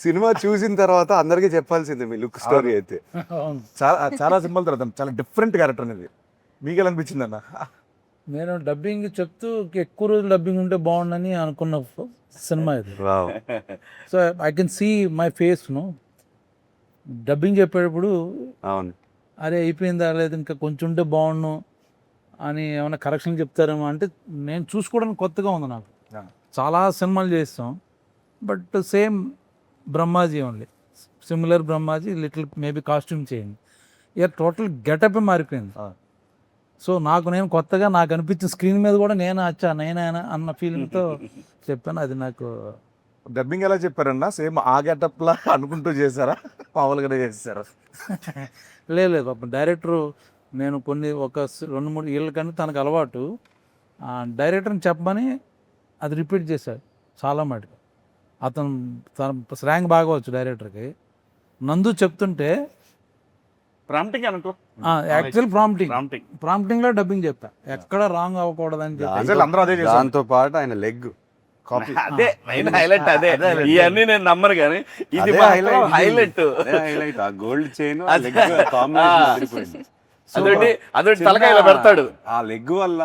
Cinema చూసిన తర్వాత అందరికీ చెప్పాల్సిందే మీ లుక్ స్టోరీ అయితే. అవును. చాలా సినిమాల తర్వాత చాలా డిఫరెంట్ క్యారెక్టర్ అనేది. మీకు ఎలా అనిపించింది అన్న? నేను డబ్బింగ్ చెప్తూ ఎక్కువ రోజులు డబ్బింగ్ ఉంటే బాగుండని అనుకున్న సినిమా ఇది. Wow. So I can see my face dubbing చెప్పేటప్పుడు అవును. అరే అయిపోయిందా లేదు ఇంకా కొంచెం ఉంటే బాగుండు అని ఏమైనా కరెక్షన్ చెప్తారేమో అంటే నేను చూసుకోవడానికి కొత్తగా ఉంది నాకు. చాలా సినిమాలు చేస్తాం but same Brahmaji only, similar Brahmaji, little maybe costume చేయండి, ఇక టోటల్ గెటప్ మారిపోయింది. సో నేను కొత్తగా నాకు అనిపించిన స్క్రీన్ మీద కూడా నేనే అన్న ఫీలింగ్తో చెప్పాను. అది నాకు డబ్బింగ్ ఎలా చెప్పారన్నా? సేమ్ ఆ గెటప్ లా అనుకుంటూ చేశారా, మామూలుగానే చేశారా? లేదు పాపం డైరెక్టరు నేను ఒక 2-3 ఏళ్ళ కానీ తనకు అలవాటు డైరెక్టర్ని చెప్పమని అది రిపీట్ చేశాడు చాలా మటుకు. తన స్లాంగ్ బాగా వచ్చు డైరెక్టర్కి. నందు చెప్తుంటే ప్రాంప్టింగ్ అనుకో, యాక్చువల్ ప్రాంప్టింగ్లో డబ్బింగ్ చెప్పా, ఎక్కడ రాంగ్ అవ్వకూడదని చెప్పి. అసలు అందరూ అదే చేశారు. దాంతో పాటు ఆయన లెగ్ కాపీ. అదే మెయిన్ హైలైట్. అదే ఇవన్నీ నేను నమ్మరు కానీ ఇది హైలైట్. ఆ గోల్డ్ చైన్ అదొకటి తలకాయలో పెడతాడు. ఆ లెగ్ వల్ల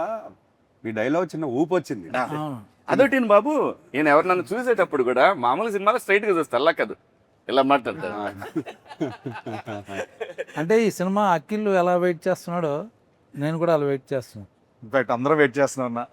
మీ డైలాగ్ చిన్న ఊపు వచ్చింది. అవును. అదొకటి బాబు, నేను ఎవరు నన్ను చూసేటప్పుడు కూడా మామూలు సినిమాలో స్ట్రైట్ గా చూస్తా, అలా కాదు ఇలా మాట్లాడతాడు. అంటే ఈ సినిమా అఖిల్ ఎలా వెయిట్ చేస్తున్నాడో నేను కూడా అలా వెయిట్ చేస్తున్నాను. ఇన్ఫాక్ట్ అందరూ వెయిట్ చేస్తున్నాం అన్న.